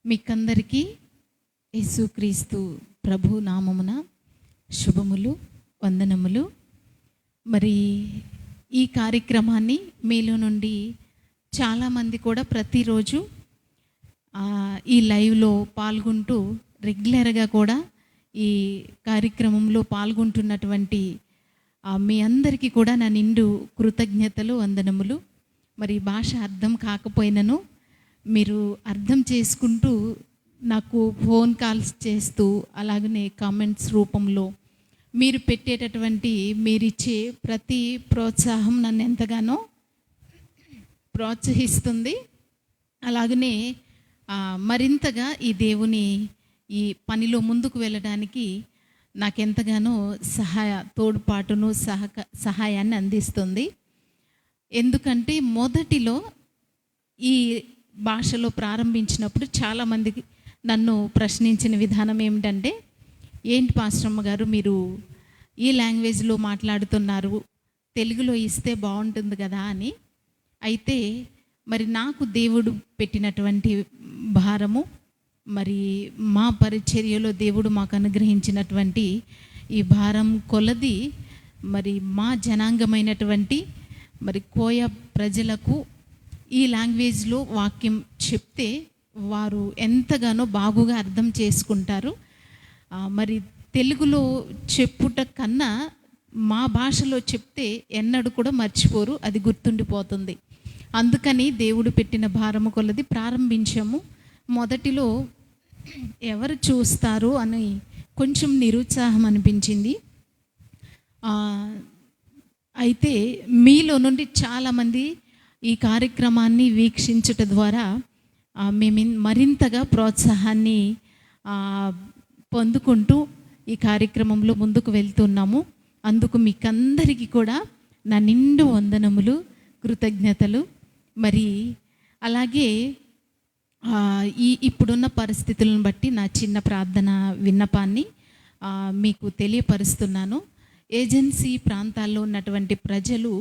మీకందరికీ యేసుక్రీస్తు ప్రభు నామమున శుభములు, వందనములు. మరి ఈ కార్యక్రమాన్ని మీలో నుండి చాలామంది కూడా ప్రతిరోజు ఈ లైవ్లో పాల్గొంటూ రెగ్యులర్గా కూడా ఈ కార్యక్రమంలో పాల్గొంటున్నటువంటి మీ అందరికీ కూడా నా నిండు కృతజ్ఞతలు, వందనములు. మరి భాష అర్థం కాకపోయినను మీరు అర్థం చేసుకుంటూ నాకు ఫోన్ కాల్స్ చేస్తూ అలాగనే కామెంట్స్ రూపంలో మీరు పెట్టేటటువంటి మీరిచ్చే ప్రతి ప్రోత్సాహం నన్ను ఎంతగానో ప్రోత్సహిస్తుంది. అలాగనే మరింతగా ఈ దేవుని ఈ పనిలో ముందుకు వెళ్ళడానికి నాకెంతగానో తోడ్పాటును సహాయాన్ని అందిస్తుంది. ఎందుకంటే మొదటిలో ఈ భాషలో ప్రారంభించినప్పుడు చాలామందికి నన్ను ప్రశ్నించిన విధానం ఏమిటంటే, ఏంటి పాస్టమ్మ గారు మీరు ఈ లాంగ్వేజ్లో మాట్లాడుతున్నారు, తెలుగులో ఇస్తే బాగుంటుంది కదా అని. అయితే మరి నాకు దేవుడు పెట్టినటువంటి భారము, మరి మా పరిచర్యలో దేవుడు మాకు అనుగ్రహించినటువంటి ఈ భారం కొలది మరి మా జనాంగమైనటువంటి మరి కోయ ప్రజలకు ఈ లాంగ్వేజ్లో వాక్యం చెప్తే వారు ఎంతగానో బాగుగా అర్థం చేసుకుంటారు. మరి తెలుగులో చెప్పుట కన్నా మా భాషలో చెప్తే ఎన్నడూ కూడా మర్చిపోరు, అది గుర్తుండిపోతుంది. అందుకని దేవుడు పెట్టిన భారము కొలది ప్రారంభించాము. మొదటిలో ఎవరు చూస్తారు అని కొంచెం నిరుత్సాహం అనిపించింది. అయితే మీలో నుండి చాలామంది ఈ కార్యక్రమాన్ని వీక్షించుట ద్వారా మేము మరింతగా ప్రోత్సాహాన్ని పొందుకుంటూ ఈ కార్యక్రమంలో ముందుకు వెళ్తున్నాము. అందుకు మీకందరికీ కూడా నా నిండు వందనములు, కృతజ్ఞతలు. మరి అలాగే ఇప్పుడున్న పరిస్థితులను బట్టి నా చిన్న ప్రార్థన విన్నపాన్ని మీకు తెలియపరుస్తున్నాను. ఏజెన్సీ ప్రాంతాల్లో ఉన్నటువంటి ప్రజలు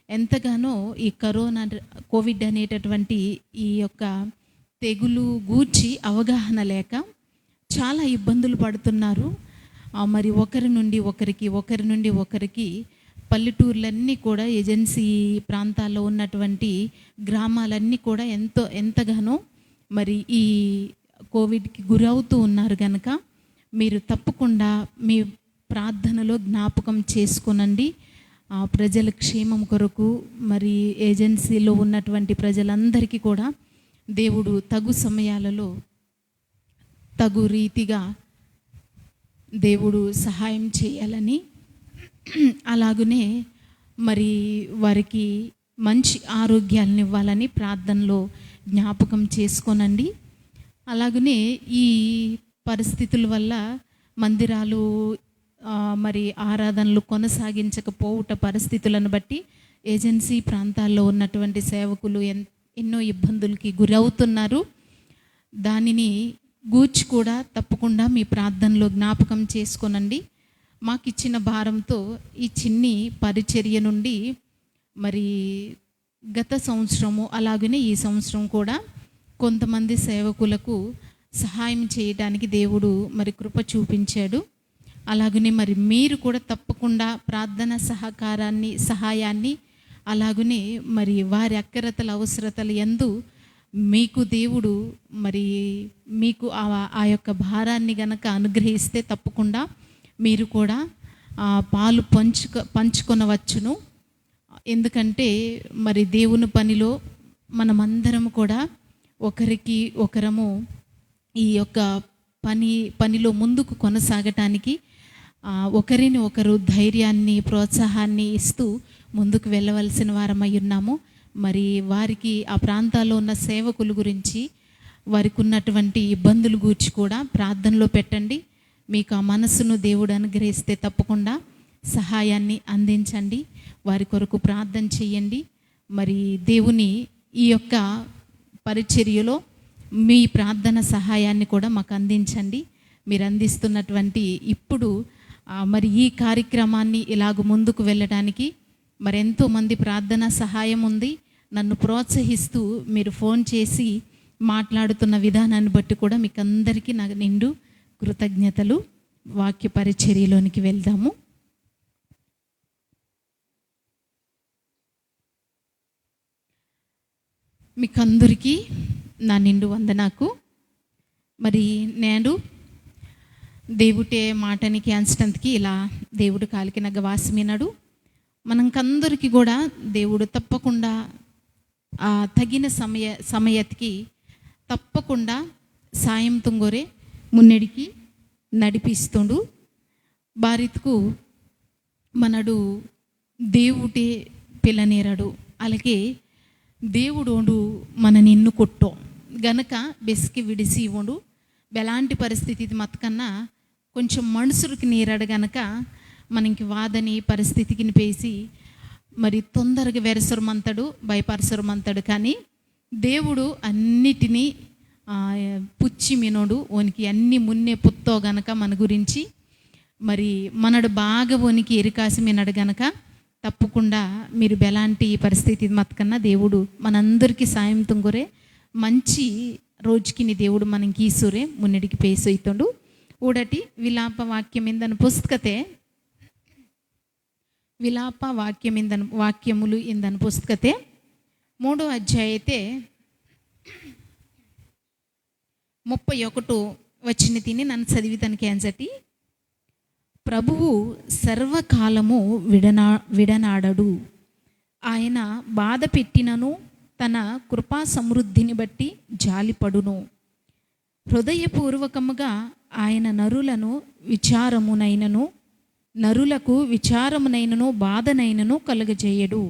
ఎంతగానో ఈ కోవిడ్ అనేటటువంటి ఈ యొక్క తెగులు గూర్చి అవగాహన లేక చాలా ఇబ్బందులు పడుతున్నారు. మరి ఒకరి నుండి ఒకరికి పల్లెటూర్లన్నీ కూడా ఏజెన్సీ ప్రాంతాల్లో ఉన్నటువంటి గ్రామాలన్నీ కూడా ఎంతగానో మరి ఈ కోవిడ్కి గురవుతూ ఉన్నారు కనుక మీరు తప్పకుండా మీ ప్రార్థనలో జ్ఞాపకం చేసుకొనండి. ప్రజల క్షేమం కొరకు మరి ఏజెన్సీలో ఉన్నటువంటి ప్రజలందరికీ కూడా దేవుడు తగు సమయాలలో తగు రీతిగా దేవుడు సహాయం చేయాలని, అలాగనే మరి వారికి మంచి ఆరోగ్యాలను ఇవ్వాలని ప్రార్థనలో జ్ఞాపకం చేసుకోనండి. అలాగనే ఈ పరిస్థితుల వల్ల మందిరాలు మరి ఆరాధనలు కొనసాగించకపోవుట పరిస్థితులను బట్టి ఏజెన్సీ ప్రాంతాల్లో ఉన్నటువంటి సేవకులు ఎన్నో ఇబ్బందులకి గురవుతున్నారు. దానిని గూర్చి కూడా తప్పకుండా మీ ప్రార్థనలో జ్ఞాపకం చేసుకోనండి. మాకు ఇచ్చిన భారంతో ఈ చిన్ని పరిచర్య నుండి మరి గత సంవత్సరము అలాగనే ఈ సంవత్సరం కూడా కొంతమంది సేవకులకు సహాయం చేయడానికి దేవుడు మరి కృప చూపించాడు. అలాగనే మరి మీరు కూడా తప్పకుండా ప్రార్థన సహాయాన్ని అలాగనే మరి వారి అక్కరతల అవసరతలు యందు మీకు దేవుడు మరి మీకు ఆ యొక్క భారాన్ని గనక అనుగ్రహిస్తే తప్పకుండా మీరు కూడా పాలు పంచుకొనవచ్చును. ఎందుకంటే మరి దేవుని పనిలో మనమందరం కూడా ఒకరికి ఒకరము ఈ యొక్క పనిలో ముందుకు కొనసాగటానికి ఒకరిని ఒకరు ధైర్యాన్ని, ప్రోత్సాహాన్ని ఇస్తూ ముందుకు వెళ్ళవలసిన వారమై ఉన్నాము. మరి వారికి ఆ ప్రాంతాల్లో ఉన్న సేవకుల గురించి వారికి ఉన్నటువంటి ఇబ్బందుల గురించి కూడా ప్రార్థనలో పెట్టండి. మీకు ఆ మనసును దేవుడు అనుగ్రహిస్తే తప్పకుండా సహాయాన్ని అందించండి, వారి కొరకు ప్రార్థన చేయండి. మరి దేవుని ఈ యొక్క పరిచర్యలో మీ ప్రార్థన సహాయాన్ని కూడా మాకు అందించండి. మీరు అందిస్తున్నటువంటి ఇప్పుడు మరి ఈ కార్యక్రమాన్ని ఇలాగ ముందుకు వెళ్ళడానికి మరి ఎంతోమంది ప్రార్థన సహాయం ఉంది. నన్ను ప్రోత్సహిస్తూ మీరు ఫోన్ చేసి మాట్లాడుతున్న విధానాన్ని బట్టి కూడా మీకు అందరికీ నాకు నిండు కృతజ్ఞతలు. వాక్య పరిచర్యలోనికి వెళ్దాము. మీకు అందరికీ నా నిండు వందనాకు. మరి నేను దేవుటే మాటనికి అంచనంతకి ఇలా దేవుడు కాలికి నగ్గ వాసమినాడు. మనకందరికీ కూడా దేవుడు తప్పకుండా తగిన సమయతికి తప్పకుండా సాయం తుంగోరే మున్నెడికి నడిపిస్తుండు. భారత్కు మనడు దేవుటే పిల్లనేరాడు. అలాగే దేవుడు మన నిన్ను కొట్టో గనక బెస్కి విడిసి ఇవ్వడు. ఎలాంటి పరిస్థితి ఇది మతకన్నా కొంచెం మనుషులకి నీరాడు గనక మనకి వాదని పరిస్థితికి పేసి మరి తొందరగా వెరసరమంతాడు, భయపరసరమంతాడు. కానీ దేవుడు అన్నిటినీ పుచ్చి మినోడు ఓనికి అన్ని మున్నే పుత్తో గనక మన గురించి మరి మనడు బాగా ఓనికి ఎరికాసి మినడు గనక తప్పకుండా మీరు ఎలాంటి పరిస్థితి మతకన్నా దేవుడు మనందరికీ సాయం తుంగురే మంచి రోజుకి దేవుడు మనకి ఈసురే మున్నడికి పేసొయ్తుండు. ఊడటి విలాప వాక్యమిందను పుస్తకతే విలాప వాక్యములు ఇందను పుస్తకతే 3వ అధ్యాయతే 31 వచ్చిన తిని నన్ను చదివితనికి అంజటి. ప్రభువు సర్వకాలము విడనాడడు. ఆయన బాధ పెట్టినను తన కృపా సమృద్ధిని బట్టి జాలిపడును. హృదయపూర్వకముగా ఆయన నరులకు విచారమునైనను బాధనైనను కలుగజేయడు.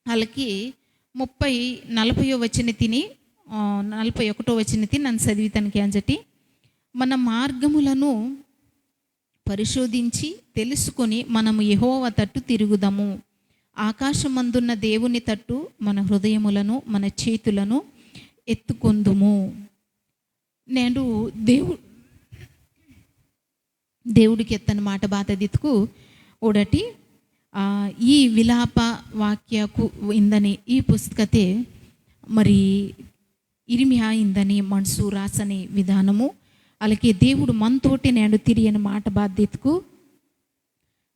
వాళ్ళకి 40వ వచ్చిన తిని 41వ వచ్చిన తిని నన్ను చదివితనికి అంజటి. మన మార్గములను పరిశోధించి తెలుసుకొని మనము యెహోవా తట్టు తిరుగుదాము. ఆకాశమందున్న దేవుని తట్టు మన హృదయములను మన చేతులను ఎత్తుకొందుము. నేను దేవుడికి ఎత్తని మాట బాత దిత్తుకు ఓడటి ఈ విలాప వాక్యకు ఇందని ఈ పుస్తకతే మరి ఇర్మియా ఇందని మనసు రాసని విధానము. అలాగే దేవుడు మనతోటి నేను తిరిగిన మాట బాధ్యతకు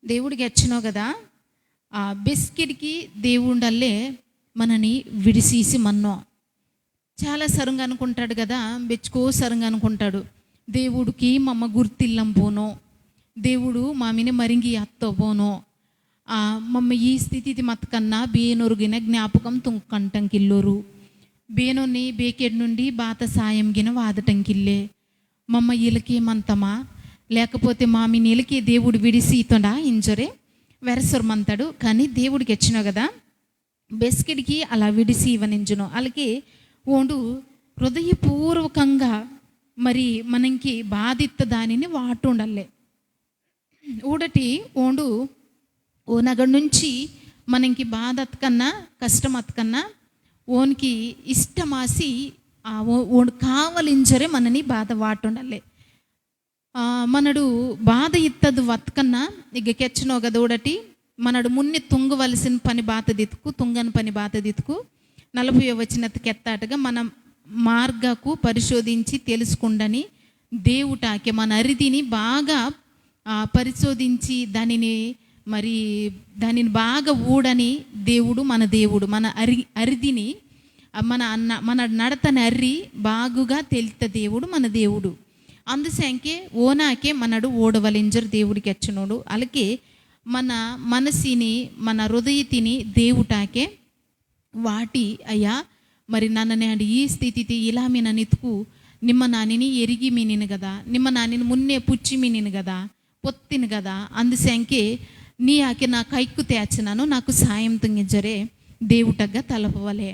దేవుడికి వచ్చినావు కదా. బెస్కిడికి దేవుడల్లే మనని విడిసీసి మన్నో చాలా సరంగా అనుకుంటాడు కదా. బెచ్చుకో సరంగా అనుకుంటాడు. దేవుడికి మమ్మ గుర్తిల్లం పోనో, దేవుడు మామిని మరింగి అత్తో పోనో, మమ్మ ఈ స్థితి మతకన్నా బేనొరుగిన జ్ఞాపకం తుంకంటంకిల్లోరు, బేనొని బేకెడ్ నుండి బాత సాయం గిన వాదటంకిల్లే, మమ్మ ఇలకేమంతమా లేకపోతే మామి నీళ్ళకి దేవుడు విడిసి ఇతడా ఇంజరే వెరసొరమంతాడు. కానీ దేవుడికి వచ్చినావు కదా బెస్కిడికి అలా విడిసి ఇవ్వనించును. అలాగే ఓండు హృదయపూర్వకంగా మరి మనకి బాధిత దానిని వాటుండలే ఊడటి ఓండు ఓనగడ నుంచి మనకి బాధ అతకన్నా కష్టం అతకన్నా ఓనికి ఇష్టమాసి ఓడు కావలించరే మనని బాధ వాటుండలే. మనడు బాధ ఇత్తదు వతకన్నా ఇక కెచ్చనో గదోడటి మనడు మున్ని తుంగవలసిన పని బాత దితుకు తుంగని పని బాత దితుకు 40వ వచనకి ఎత్తాటగా మనం మార్గకు పరిశోధించి తెలుసుకుండని దేవుటాకే మన అరిదిని బాగా పరిశోధించి దానిని బాగా ఊడని దేవుడు మన అరిదిని మన నడతని అర్రి బాగుగా తెలుత దేవుడు మన దేవుడు. అందుసంకే ఓనాకే మనడు ఓడవలింజరు దేవుడికి వచ్చినోడు. అలాగే మన మనసిని మన హృదయతిని దేవుటాకే వాటి అయ్యా మరి నన్ను నేను ఈ స్థితి ఇలా మీ నన్నితుకు నిమ్మ నానిని ఎరిగి మీనిను కదా, నిమ్మ నానిని మున్నే పుచ్చి మీనిను కదా, పొత్తిను కదా. అందుసంకే నీ ఆకే నా కైక్కు తేచనాను నాకు సాయం తుంగించరే దేవుటగ్గా తలపవలే.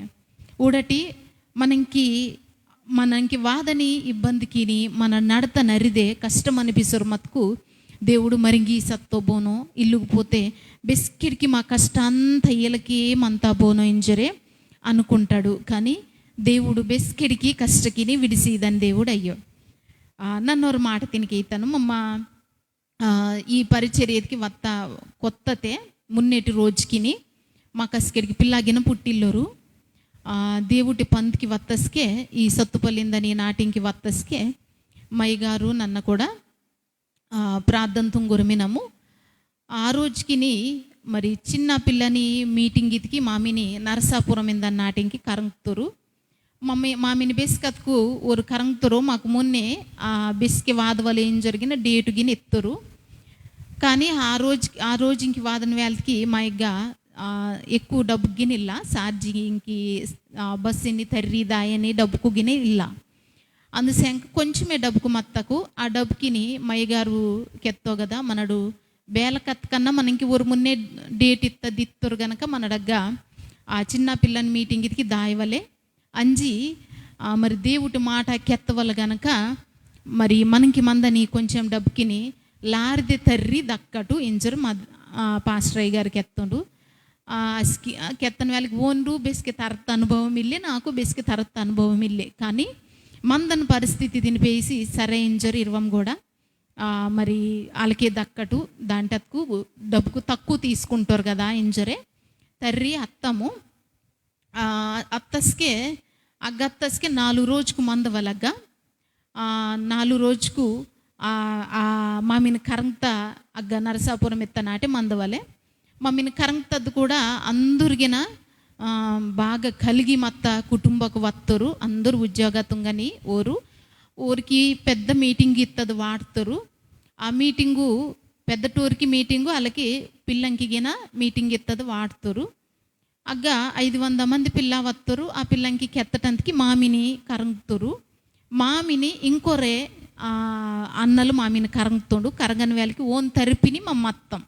ఊడటి మనకి వాదని ఇబ్బందికి మన నడత నరిదే కష్టం అనిపిస్తారు మతుకు దేవుడు మరింగి సత్తో బోనో ఇల్లుకు పోతే బెస్కిడికి మా కష్టంతా ఇళ్ళకి ఏమంతా బోనో ఇంజరే అనుకుంటాడు. కానీ దేవుడు బెస్కిడికి కష్టకిని విడిసిదని దేవుడు అయ్యో. నన్నొరు మాట తినికి ఇతను మమ్మ ఈ పరిచర్యకి కొత్తతే మున్నేటి రోజుకిని మా కస్కెడికి పిల్లాగిన పుట్టిల్లోరు ದೇವುಟಿ ಪಂದ್కి వత్తస్కే ఈ సత్తుపల్లిందని నాటింకి వత్తస్కే మై గారు నన్ను కూడా ప్రార్థనతో గురిమినము. ఆ రోజుకిని మరి చిన్న పిల్లని మీటింగ్ ఇదికి మామిని నరసాపురం ఇందని నాటింకి కరంగుతురు. మామిని బెస్కత్కు ఒక కరంగుతురు. మాకు మొన్నే ఆ బెస్కి వాదవలు ఏం జరిగిన డేటుగిని ఎత్తురు. కానీ ఆ రోజు ఇంక వాదన వేళకి మా ఇగ్గ ఎక్కువ డబ్బుగిని ಇಲ್ಲ, ಚಾರ್ಜಿಂಗಿ బస్సుని తర్రి దాయని డబ్బుకుగినే ಇಲ್ಲ. అందుసేంక కొంచెమే డబ్బుకు మత్తకు ఆ డబ్బుకిని మయ్యగారు కెత్తో కదా మనడు బేలకత్ కన్నా మనకి ఊరు మున్నే డేట్ ఇత్తరు గనక మనడగ్గ ఆ చిన్న పిల్లని మీటింగ్ ఇదికి దాయవలే అంజి మరి దేవుటి మాట కెత్తవల గనక మరి మనకి మందని కొంచెం డబ్బుకిని లారిదే తర్రి దక్కటు ఇంజరు మా పాస్టరయ్య గారికి ఎత్తుండు. ಕೆತ್ತನ వేళకి ఓన్రు బెస్కి తరత అనుభవం ఇల్లే, నాకు బెస్కి తరత అనుభవం ఇల్లే. కానీ మందన పరిస్థితి తినిపేసి సరే ఇంజరు ఇరవం కూడా మరి వాళ్ళకే దక్కటు దాంటకు డబ్బుకు తక్కువ తీసుకుంటారు కదా ఇంజరే తర్రి అత్తము అత్తస్కే అగ్గత్తస్కే 4 రోజుకు మందవలగ్గా 4 రోజుకు మామిన కరంత అగ్గ నరసాపురం ఎత్తనాటే మందవలే మమ్మీని కరంతದ್ದು కూడా అందరిగిన బాగా కలిగి మత్త కుటుంబకు వత్తరు. అందరూ ఉద్యోగతుంగని ఊరికి పెద్ద మీటింగ్ ఇత్తది వాడతారు. ఆ మీటింగు పెద్ద టూర్కి మీటింగు వాళ్ళకి పిల్లంకి గిన మీటింగ్ ఇత్తది వాడతారు. అగ్గ 500 మంది పిల్ల వత్తరు. ఆ పిల్లంకి కెత్తటందుకి మామిని కరంగుతారు. మామిని ఇంకొరే అన్నలు మామిని కరంగుతుండు. కరగని వేళకి ఓన్ తరిపిని మా మత్తం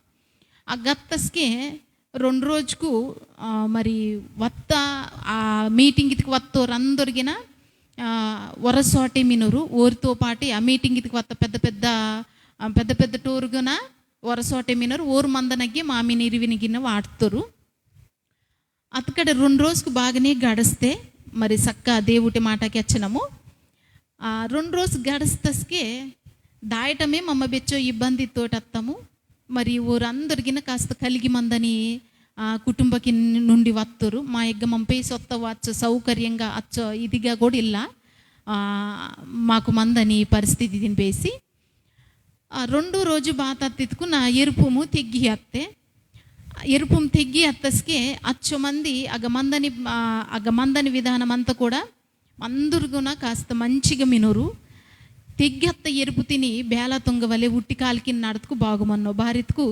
ఆ గత్తస్కి 2 రోజుకు మరి వత్త ఆ మీటింగ్ ఇదికి వత్తోరు అందరిగిన వరసోటి మినురు ఊరితో పాటి ఆ మీటింగ్ ఇదికి వత్త పెద్ద పెద్ద టూరుగున వరసోటి మినురు ఊరు మందనగ్గి మామిని ఇరివినిగిన వాడుతారు. అతకడ 2 రోజుకు బాగానే గడిస్తే మరి సక్క దేవుటి మాటకి వచ్చినము. 2 రోజు గడిస్తస్కే దాయటమే మమ్మ బెచ్చో ఇబ్బంది తోటత్తాము. మరి ఊరందరిగిన కాస్త కలిగి మందని కుటుంబకి నుండి వత్తరు. మా ఎగ్గ మంపేసి వస్తావు అచ్చ సౌకర్యంగా అచ్చ ఇదిగా కూడా ఇలా మాకు మందని పరిస్థితి తినిపేసి 2 రోజు బాతత్తికు నా ఎరుపుము తెగ్గి అత్తస్కే అచ్చు మంది అగమందని విధానం అంతా కూడా అందరుగున కాస్త మంచిగా మినురు తెగ్గత్త ఎరుపు తిని బేల తొంగవలే ఉట్టి కాలికి నడతకు బాగుమన్నో భారత్కు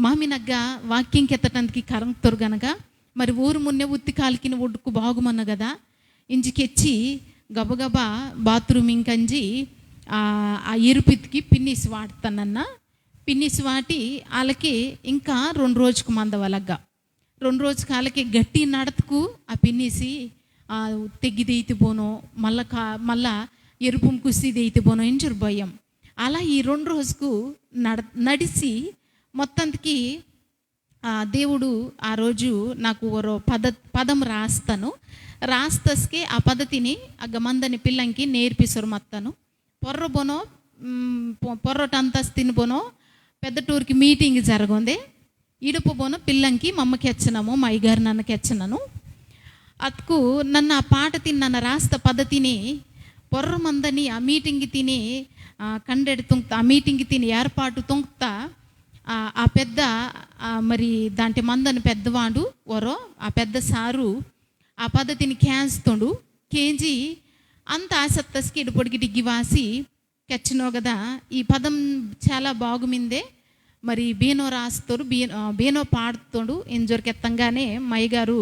మామినగ్గ వాక్యంకి ఎత్తటానికి కరంగుతారు గనక మరి ఊరు మున్నే ఉత్తి కాలికిని ఒడ్డుకు బాగుమన్న కదా ఇంజికెచ్చి గబగబా బాత్రూమ్ ఇంకంజి ఆ ఎరుపుకి పిన్నిసి వాడతానన్న పిన్నిసి వాటి వాళ్ళకి ఇంకా 2 రోజుకు మందవలగ్గా 2 రోజుకి వాళ్ళకి గట్టి నడతకు ఆ పిన్నిసి తెగ్గిదైతే పోనో మళ్ళా ఎరుపు కుస్తీది అయితే పోనో ఇంజరు భయం అలా ఈ 2 రోజుకు నడిచి మొత్తానికి దేవుడు ఆ రోజు నాకు ఓరో పదం రాస్తస్కే ఆ పద్ధతిని అగ్గమందని పిల్లంకి నేర్పిస్తారు. మొత్తను పొర్రొటంతస్ తినిపోనో పెద్ద టూర్కి మీటింగ్ జరగందే ఇడుపు పోనో పిల్లంకి మమ్మకి ఎచ్చనము మా అయ్యగారు నన్నకి ఎచ్చనను అతుకు నన్ను ఆ పాట తిని నన్ను రాస్త పద్ధతిని పొర్ర మందని ఆ మీటింగ్ తిని కండెడు తుంక్తా ఆ మీటింగ్ తిని ఏర్పాటు తుంక్తా ఆ పెద్ద మరి దాంటి మందని పెద్దవాడు ఓరో ఆ పెద్ద సారు ఆ పద్ధతిని కేంచుతుండు కేంజి అంత ఆసక్తస్కి ఇడుపొడికి డిగ్గి వాసి కెచ్చినో కదా ఈ పదం చాలా బాగుమిందే మరి బీనో రాస్తారు బీనో పాడుతుండు ఇంజొరికెత్తంగానే మయ్యగారు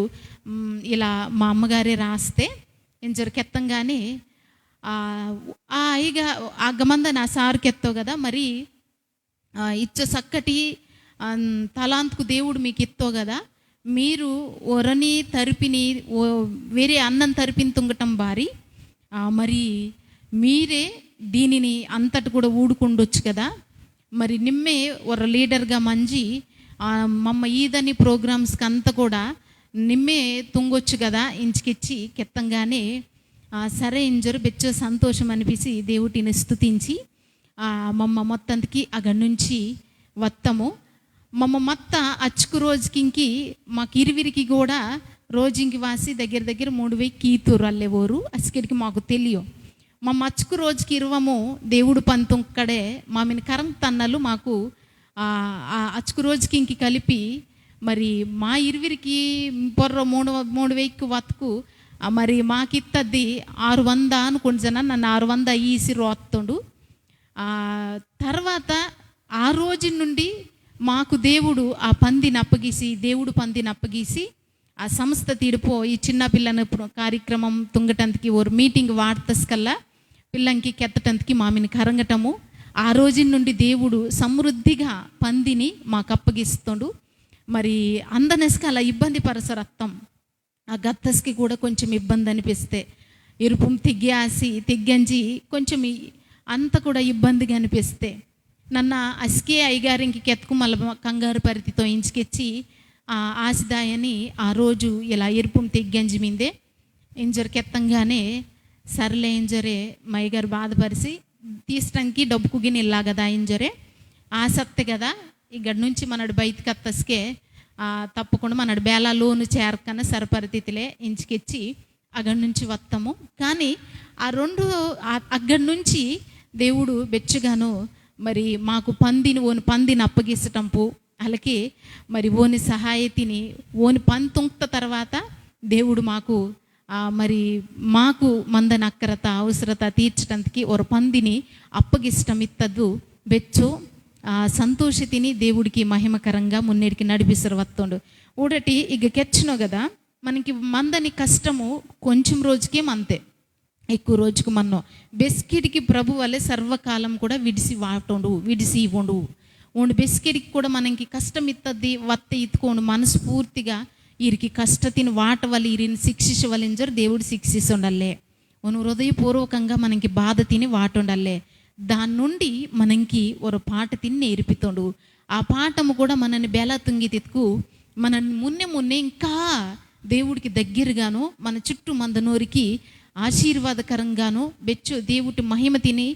ఇలా మా అమ్మగారే రాస్తే ఇంజొరికెత్తంగానే అయ్యగా ఆ గమంద నా సారుకి ఎత్తావు కదా మరి ఇచ్చ చక్కటి తలాంతుకు దేవుడు మీకు ఎత్తావు కదా మీరు ఒరని తరిపిని వేరే అన్నం తరిపిని తుంగటం బారి మరి మీరే దీనిని అంతటి కూడా ఊడుకుండొచ్చు కదా మరి నిమ్మే ఒక లీడర్గా మంచి మమ్మ ఈదని ప్రోగ్రామ్స్కి అంతా కూడా నిమ్మే తుంగొచ్చు కదా ఇంచుకిచ్చి కెత్తంగానే సరే ఇంజరు బెచ్చ సంతోషం అనిపించి దేవుటిని స్తుతించి మమ్మ మొత్తానికి అక్కడి నుంచి వత్తము మమ్మ మొత్త అచ్చుకు రోజుకి మాకు ఇరువిరికి కూడా ರೋಜಿಂಗಿ ವಾಸಿ దగ్గర దగ్గర 3,000 కీతూరు అల్లే ఊరు అస్కిడికి మాకు తెలియ మా మచ్చుకు రోజుకి ఇరువము దేవుడు పంతొక్కడే మామిని కరం తన్నలు మాకు అచ్చుకు రోజుకి ఇంకి కలిపి మరి మా ఇరువిరికి పొర్ర 3,000 వత్తుకు మరి మాకిత్తది 600 అనుకోండి జన నన్ను 600 ఈసి రోత్తుండు. తర్వాత ఆ రోజు నుండి మాకు దేవుడు ఆ పందిని అప్పగీసి ఆ సంస్థ తీడిపో ఈ చిన్న పిల్లని కార్యక్రమం తుంగటందుకి ఓరు మీటింగ్ వాడతస్కల్లా పిల్లంకి కెత్తటందుకి మామిని కరంగటము. ఆ రోజు నుండి దేవుడు సమృద్ధిగా పందిని మాకు అప్పగిస్తుండు. మరి అందనెస్కి అలా ఇబ్బంది పరసరత్తం ఆ గత్తస్కి కూడా కొంచెం ఇబ్బంది అనిపిస్తే ఇరుపం తెగ్గంజి కొంచెం అంత కూడా ఇబ్బందిగా అనిపిస్తే నన్న అస్కే అయ్యగారింకి కెత్తుకు మళ్ళీ కంగారు పరిధితో ఇంచుకెచ్చి ఆసిదాయని ఆ రోజు ఇలా ఎరుపం తెగ్గంజి మీందే ఇంజర్ కెత్తంగానే సర్లే ఇంజరే మయ్యగారు బాధపరిచి తీసడానికి డబ్బుకు గిని ఇల్లా కదా ఇంజరే ఆసక్తి కదా ఇక్కడ నుంచి మనడు బయటకు అత్తస్కే తప్పకుండా మనడు బేలా లోను చేరకన సరపరితిలే ఇంచుకెచ్చి అక్కడి నుంచి వస్తాము. కానీ ఆ రెండు అక్కడి నుంచి దేవుడు బెచ్చగాను మరి మాకు పందిని అప్పగిస్తటంపు అలాగే మరి ఓని సహాయతిని ఓని పంతొంత తర్వాత దేవుడు మాకు మందన అక్కరత అవసరత తీర్చడానికి ఒక పందిని అప్పగిష్టం ఇత్తదు బెచ్చు సంతోషితిని దేవుడికి మహిమకరంగా మున్నేడికి నడిపిస్తారు వస్తుండు. ఊడటి ఇక కెచ్చినో కదా మనకి మందని కష్టము కొంచెం రోజుకే మంతే ఎక్కువ రోజుకు మన్నో బెస్కిడికి ప్రభు వల్లే సర్వకాలం కూడా విడిసి ఇవ్వండు ఓండు బెస్కిడికి కూడా మనకి కష్టం ఇత్తది వత్త ఇత్తుకోండు మనస్ఫూర్తిగా వీరికి కష్టతిని వాటవల్లి వీరిని శిక్షించవలింజరు దేవుడు శిక్షిస్తుండల్లే ఓను హృదయపూర్వకంగా మనకి బాధ తిని వాటుండల్లే దాని నుండి మనకి ఒక పాట తిని నేర్పితుండు. ఆ పాఠము కూడా మనని బెల తుంగి తిత్తుకు మనని మున్నే ఇంకా దేవుడికి దగ్గరగాను మన చుట్టూ మందనోరికి ఆశీర్వాదకరంగాను బెచ్చు దేవుడి మహిమ తిని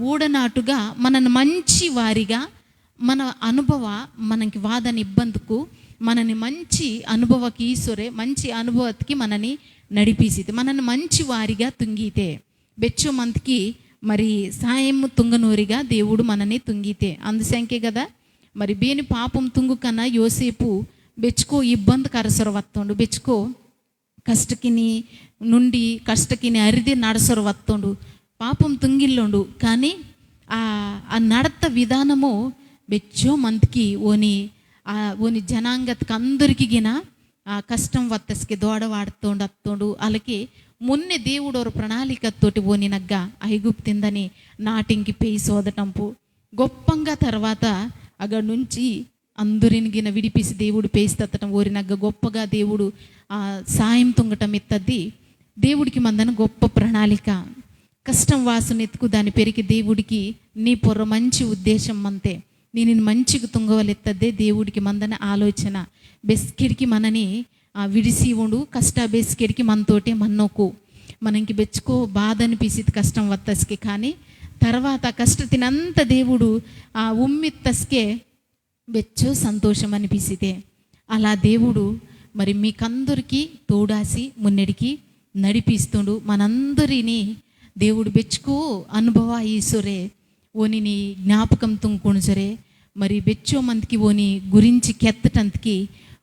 ఊడనాటుగా మనని మంచి వారిగా మన అనుభవ మనకి వాదన ఇబ్బందుకు మనని మంచి అనుభవకి ఈశ్వరే మంచి అనుభవతికి మనని నడిపిసితే మనని మంచి వారిగా తుంగితే బెచ్చు మందికి మరి సాయం తుంగనూరిగా దేవుడు మనని తుంగితే అందుసంకే కదా మరి బేని పాపం తుంగు కన్నా యోసేపు బెచ్చుకో ఇబ్బంది కరసరు వత్తుండు బెచ్చుకో కష్టకిని అరిది నడసరు వత్తుండు పాపం తుంగిల్లుండు. కానీ ఆ నడత విధానము బెచ్చో మందికి ఓని జనాంగతకి అందరికి గిన ఆ కష్టం వత్తస్కి దోడ వాడుతోండు అత్తోండు అలాగే మొన్నే దేవుడు ఒక ప్రణాళికతోటి ఓని నగ్గ ఐగుప్తిందని నాటింకి పేయి సోదటంపు గొప్పంగా తర్వాత అక్కడి నుంచి అందరిని గిన విడిపిసి దేవుడు పేస్తట్టడం ఓరినగ్గ గొప్పగా దేవుడు సాయం తుంగటం ఎత్తద్ది దేవుడికి మందన గొప్ప ప్రణాళిక కష్టం వాసన ఎత్తుకు దాని పెరిగి దేవుడికి నీ పొర్ర మంచి ఉద్దేశం అంతే నేను మంచిగా తుంగవలెత్తద్దే దేవుడికి మందన ఆలోచన బెస్కిడికి మనని విడిసి ఉండు కష్ట బెస్కిడికి మనతోటే మన్నోకు మనకి బెచ్చుకో బాధ అనిపిసిది కష్టం వత్తస్కి కానీ తర్వాత కష్టతినంత దేవుడు ఉమ్మిత్తస్కే బెచ్చో సంతోషం అనిపిసితే అలా దేవుడు మరి మీకందరికీ తోడాసి మున్నడికి నడిపిస్తుండు. మనందరినీ దేవుడు బెచ్చుకో అనుభవ ఈశ్వరే ఓనిని జ్ఞాపకం తుంగుకొని సరే మరి బెచ్చో మందికి ఓని గురించి కెత్తటందుకి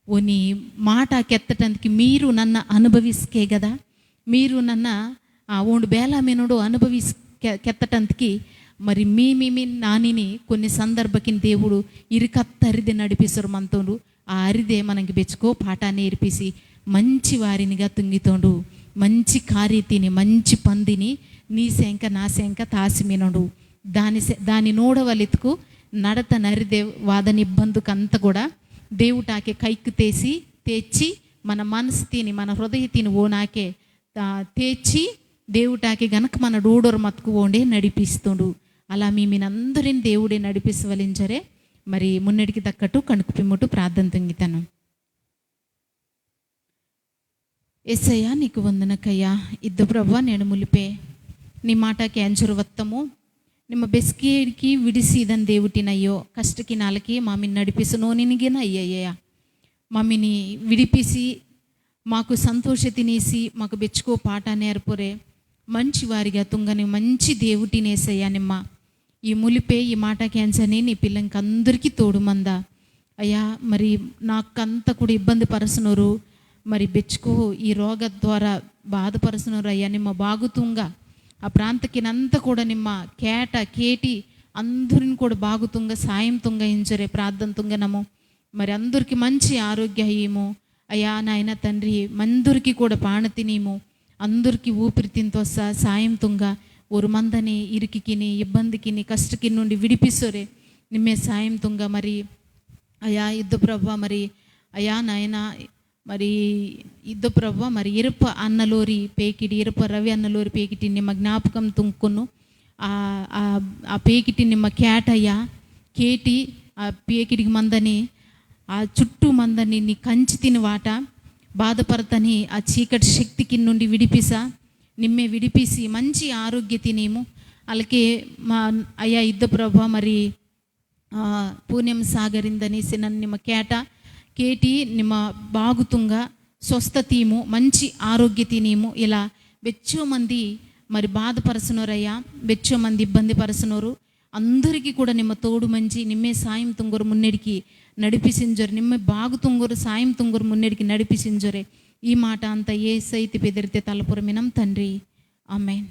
ఓని మాట కెత్తటందుకి మీరు నన్ను అనుభవిస్కే కదా మీరు నన్న ఓండు బేలామేనుడు కెత్తటందుకి మరి మీ నానిని కొన్ని సందర్భకి దేవుడు ఇరుకత్త అరిది నడిపిస్తారు మనతోడు ఆ అరిదే మనకి బెచ్చుకో పాట నేర్పిసి మంచి వారినిగా తుంగితోండు మంచి కార్యతిని మంచి పందిని నీ శంక నా శంక తాసిమినడు దాని నోడవలెత్తుకు నడత నరిదే వాదన ఇబ్బందుకు అంతా కూడా దేవుటాకే కైకు తెచ్చి మన మనసు తిని మన హృదయ తిని ఓనాకే తెచ్చి దేవుటాకి గనక మన డూడోరు మతుకు ఓండే నడిపిస్తుండు. అలా మీనందరిని దేవుడే నడిపిస్తవలించరే మరి మున్నడికి దక్కట్టు కణుకు పిమ్ముటు ప్రార్థన తుంగితనం. ఎస్సయ్యా నీకు వందనకయ్యా ఇద్దు ప్రభా నేను ములిపే నీ మాటకి అంజరు వత్తము ನಿಮ್ಮ ಬೆಸ್ಕಿಗೆ ವಿಡಿಸಿದನ್ ದೇವುಟಿನಯ್ಯೋ ಕಷ್ಟಕ್ಕೆ ನಾಲ್ಕಿ ಮಾಮಿನ ನಡಿಪಿಸು ನೋನಿನಿಗೇನ ಅಯ್ಯಯ್ಯ ಮಾಮಿನಿ ವಿಡಿಪಿಸಿ మాకు ಸಂತೋಷ ತಿನಿಸಿ మాకు ಬೆಚ್ಚಕೋ ಪಾಠ నేర్పురే మంచి వారిగా తుంగని మంచి దేవుటినేసయ్యా నిమ్మ ఈ ములిపే ఈ మాట క్యాన్సని నీ పిల్లలకి అందరికీ తోడు మందా అయ్యా. మరి నాకంతా కూడా ఇబ్బంది పరచునరు, మరి బెచ్చుకో ఈ రోగ ద్వారా బాధపరచునరు అయ్యా. నిమ్మ బాగుతుంగా ఆ ప్రాంతకినంతా కూడా నిమ్మ కేట కేటి అందరిని కూడా బాగుతుంగా సాయం తుంగ ఇంచరే ప్రార్థన తుంగనము. మరి అందరికి మంచి ఆరోగ్య అయ్యేమో అయ్యా నాయన తండ్రి. మందరికి కూడా పాణ తినేమో, అందరికీ ఊపిరితింతో సాయం తుంగ ஒரு మందని ఇరికిని ఇబ్బందికిని కష్టకి నుండి విడిపిస్తోరే నిమ్మే సాయం తుంగ. మరి అయ్యా యుద్ధ ప్రభ మరి అయ్యా నాయన మరి యుద్ధ ప్రభ మరి ఇరప అన్నలోరి పేకిడి ఇరప రవి అన్నలోరి పేకిటి నిమ్మ జ్ఞాపకం తుంకును ఆ పేకిటి నిమ్మ కేటయ్యా కేటి ఆ పేకిడికి మందని ఆ చుట్టూ మందని నీ కంచి తిని వాట బాధపడతని ఆ చీకటి శక్తికి నుండి విడిపిసా నిమ్మే విడిపిసి మంచి ఆరోగ్య తినేము. అలాగే మా అయ్యా యుద్ధ ప్రభ మరి పుణ్యం సాగరిందనేసి నన్ను నిమ్మ కేట కేటి నిమ్మ బాగుతుంగా స్వస్థతీము మంచి ఆరోగ్య తినేము. ఇలా వెచ్చో మంది మరి బాధపరచునోరయ్యా, వెచ్చో మంది ఇబ్బంది పరచునోరు అందరికీ కూడా నిమ్మ తోడు మంచి నిమ్మే సాయం తుంగరు మున్నెడికి నడిపిసింజరు, నిమ్మే బాగు తుంగరు సాయం తుంగరు మున్నెడికి నడిపిసింజరే. ఈ మాట అంతా ఏ సైతి బెదిరితే తలపురమినం తండ్రి. ఆమేన్.